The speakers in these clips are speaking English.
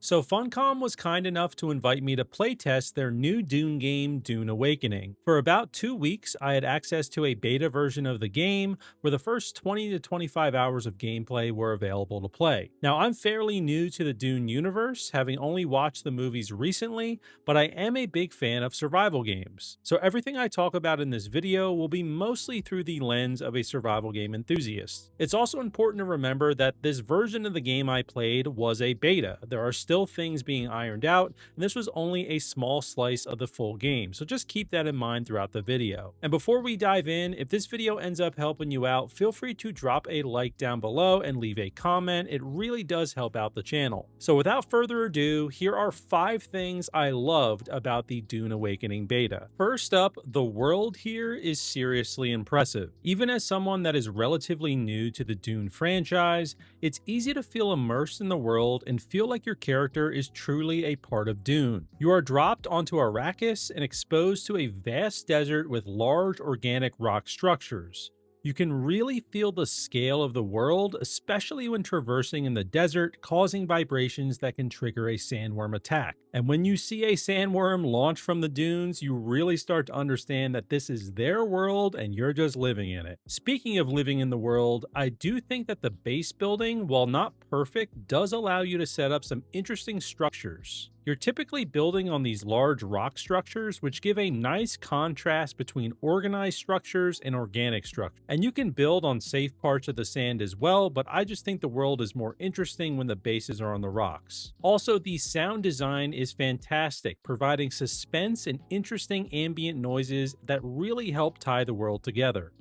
So Funcom was kind enough to invite me to playtest their new Dune game, Dune Awakening. For about 2 weeks, I had access to a beta version of the game where the first 20 to 25 hours of gameplay were available to play. Now, I'm fairly new to the Dune universe, having only watched the movies recently, but I am a big fan of survival games. So everything I talk about in this video will be mostly through the lens of a survival game enthusiast. It's also important to remember that this version of the game I played was a beta. There are still things being ironed out, and this was only a small slice of the full game, so just keep that in mind throughout the video. And before we dive in, if this video ends up helping you out, feel free to drop a like down below and leave a comment. It really does help out the channel. So without further ado, here are 5 things I loved about the Dune Awakening beta. First up, the world here is seriously impressive. Even as someone that is relatively new to the Dune franchise, it's easy to feel immersed in the world and feel like your character is truly a part of Dune. You are dropped onto Arrakis and exposed to a vast desert with large organic rock structures. You can really feel the scale of the world, especially when traversing in the desert, causing vibrations that can trigger a sandworm attack. And when you see a sandworm launch from the dunes, you really start to understand that this is their world and you're just living in it. Speaking of living in the world, I do think that the base building, while not perfect, does allow you to set up some interesting structures. You're typically building on these large rock structures, which give a nice contrast between organized structures and organic structures. And you can build on safe parts of the sand as well, but I just think the world is more interesting when the bases are on the rocks. Also, the sound design is fantastic, providing suspense and interesting ambient noises that really help tie the world together.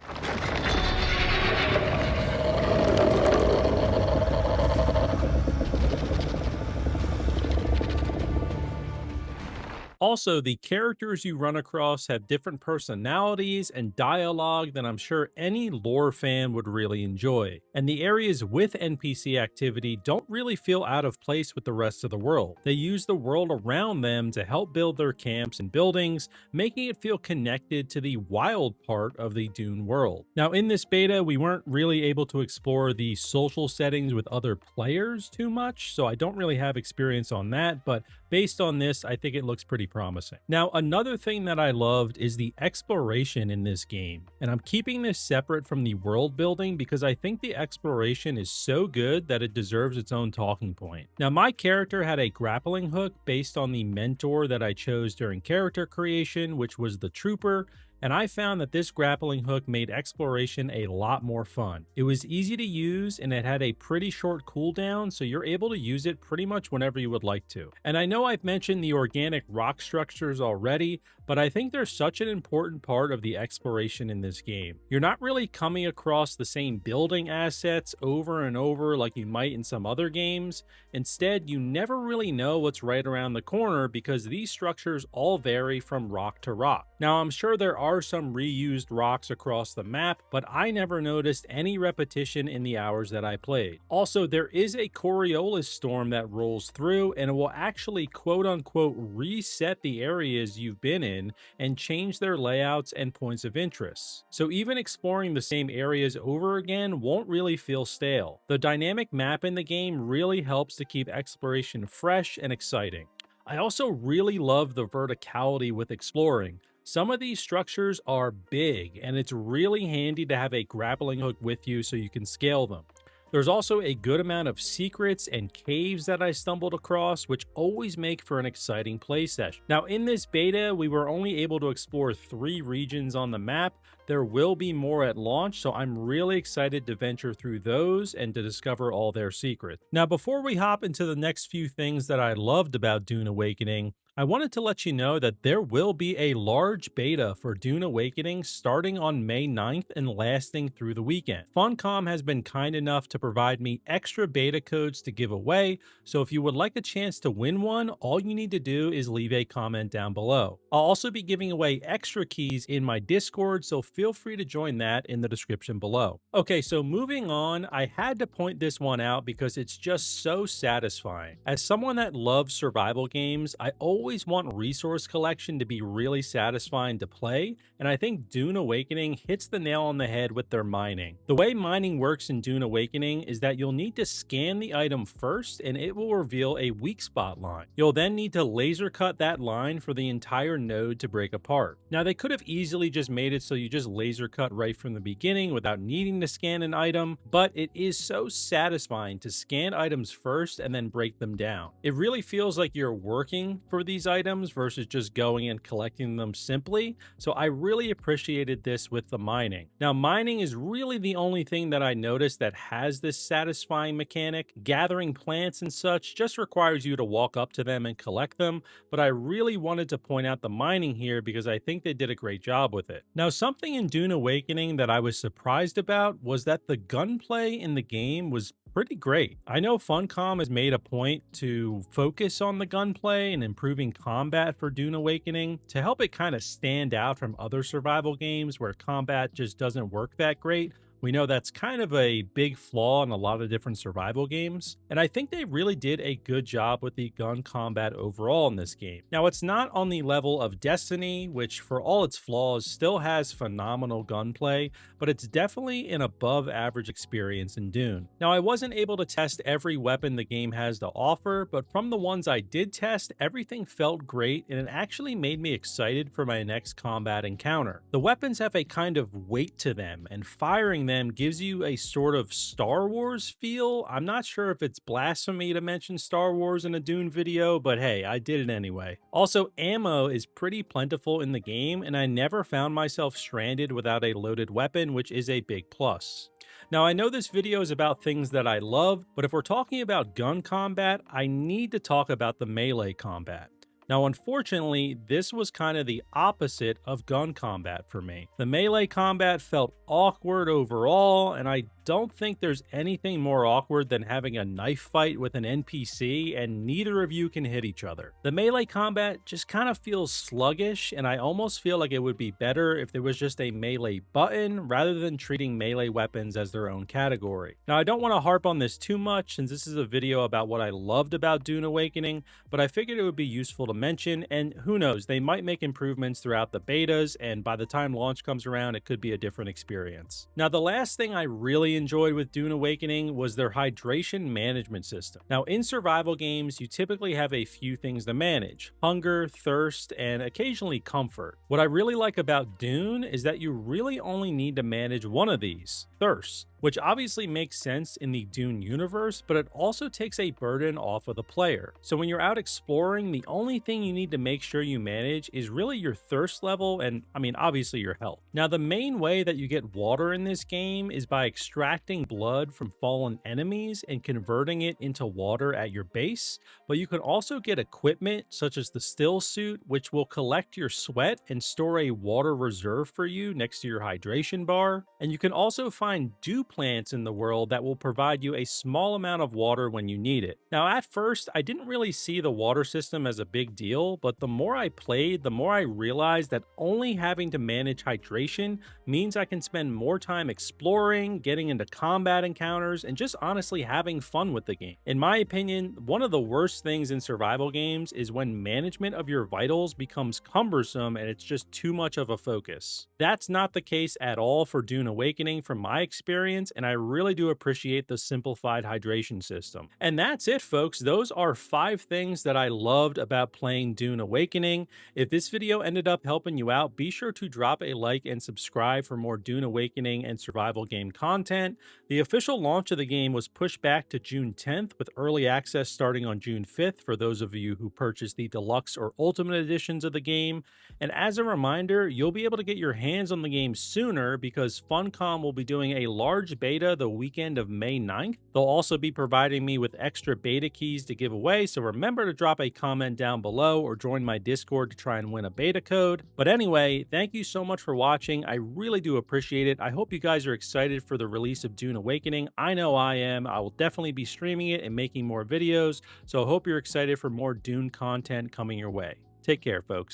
Also, the characters you run across have different personalities and dialogue that I'm sure any lore fan would really enjoy. And the areas with NPC activity don't really feel out of place with the rest of the world. They use the world around them to help build their camps and buildings, making it feel connected to the wild part of the Dune world. Now, in this beta, we weren't really able to explore the social settings with other players too much, so I don't really have experience on that, but based on this, I think it looks pretty promising. Now, another thing that I loved is the exploration in this game, and I'm keeping this separate from the world building because I think the exploration is so good that it deserves its own talking point. Now, my character had a grappling hook based on the mentor that I chose during character creation, which was the Trooper, and I found that this grappling hook made exploration a lot more fun. It was easy to use and it had a pretty short cooldown, so you're able to use it pretty much whenever you would like to. And I know I've mentioned the organic rock structures already, but I think they're such an important part of the exploration in this game. You're not really coming across the same building assets over and over like you might in some other games. Instead, you never really know what's right around the corner because these structures all vary from rock to rock. Now, I'm sure there are some reused rocks across the map, but I never noticed any repetition in the hours that I played. Also, there is a Coriolis storm that rolls through, and it will actually quote-unquote reset the areas you've been in and change their layouts and points of interest. So even exploring the same areas over again won't really feel stale. The dynamic map in the game really helps to keep exploration fresh and exciting. I also really love the verticality with exploring. Some of these structures are big, and it's really handy to have a grappling hook with you so you can scale them. There's also a good amount of secrets and caves that I stumbled across, which always make for an exciting play session. Now, in this beta, we were only able to explore 3 regions on the map. There will be more at launch, so I'm really excited to venture through those and to discover all their secrets. Now, before we hop into the next few things that I loved about Dune Awakening, I wanted to let you know that there will be a large beta for Dune Awakening starting on May 9th and lasting through the weekend. Funcom has been kind enough to provide me extra beta codes to give away, so if you would like a chance to win one, all you need to do is leave a comment down below. I'll also be giving away extra keys in my Discord, so feel free to join that in the description below. Okay, so moving on, I had to point this one out because it's just so satisfying. As someone that loves survival games, I always always want resource collection to be really satisfying to play, and I think Dune Awakening hits the nail on the head with their mining. The way mining works in Dune Awakening is that you'll need to scan the item first and it will reveal a weak spot line. You'll then need to laser cut that line for the entire node to break apart. Now they could have easily just made it so you just laser cut right from the beginning without needing to scan an item, but it is so satisfying to scan items first and then break them down. It really feels like you're working for these items versus just going and collecting them simply, so I really appreciated this with the mining. Now mining is really the only thing that I noticed that has this satisfying mechanic. Gathering plants and such just requires you to walk up to them and collect them, but I really wanted to point out the mining here because I think they did a great job with it. Now something in Dune Awakening that I was surprised about was that the gunplay in the game was pretty great. I know Funcom has made a point to focus on the gunplay and improving combat for Dune Awakening to help it kind of stand out from other survival games where combat just doesn't work that great. We know that's kind of a big flaw in a lot of different survival games, and I think they really did a good job with the gun combat overall in this game. Now, it's not on the level of Destiny, which for all its flaws still has phenomenal gunplay, but it's definitely an above average experience in Dune. Now, I wasn't able to test every weapon the game has to offer, but from the ones I did test, everything felt great, and it actually made me excited for my next combat encounter. The weapons have a kind of weight to them, and firing them gives you a sort of Star Wars feel. I'm not sure if it's blasphemy to mention Star Wars in a Dune video, but hey, I did it anyway. Also, ammo is pretty plentiful in the game, and I never found myself stranded without a loaded weapon, which is a big plus. Now, I know this video is about things that I love, but if we're talking about gun combat, I need to talk about the melee combat. Now, unfortunately, this was kind of the opposite of gun combat for me. The melee combat felt awkward overall, and I don't think there's anything more awkward than having a knife fight with an NPC and neither of you can hit each other. The melee combat just kind of feels sluggish, and I almost feel like it would be better if there was just a melee button rather than treating melee weapons as their own category. Now, I don't want to harp on this too much since this is a video about what I loved about Dune Awakening, but I figured it would be useful to mention, and who knows, they might make improvements throughout the betas, and by the time launch comes around, it could be a different experience. Now, the last thing I really enjoyed with Dune Awakening was their hydration management system. Now, in survival games, you typically have a few things to manage: hunger, thirst, and occasionally comfort. What I really like about Dune is that you really only need to manage one of these: thirst, which obviously makes sense in the Dune universe, but it also takes a burden off of the player. So when you're out exploring, the only thing you need to make sure you manage is really your thirst level and, obviously your health. Now, the main way that you get water in this game is by extracting blood from fallen enemies and converting it into water at your base, but you can also get equipment such as the still suit, which will collect your sweat and store a water reserve for you next to your hydration bar. And you can also find dew plants in the world that will provide you a small amount of water when you need it. Now, at first, I didn't really see the water system as a big deal, but the more I played, the more I realized that only having to manage hydration means I can spend more time exploring, getting into combat encounters, and just honestly having fun with the game. In my opinion, one of the worst things in survival games is when management of your vitals becomes cumbersome and it's just too much of a focus. That's not the case at all for Dune Awakening from my experience, and I really do appreciate the simplified hydration system. And that's it, folks. Those are 5 things that I loved about playing Dune Awakening. If this video ended up helping you out, be sure to drop a like and subscribe for more Dune Awakening and survival game content. The official launch of the game was pushed back to June 10th, with early access starting on June 5th for those of you who purchased the deluxe or ultimate editions of the game. And as a reminder, you'll be able to get your hands on the game sooner because Funcom will be doing a large beta the weekend of May 9th. They'll also be providing me with extra beta keys to give away, so remember to drop a comment down below or join my Discord to try and win a beta code. But anyway, thank you so much for watching. I really do appreciate it. I hope you guys are excited for the release of Dune Awakening. I know I am. I will definitely be streaming it and making more videos, so I hope you're excited for more Dune content coming your way. Take care, folks.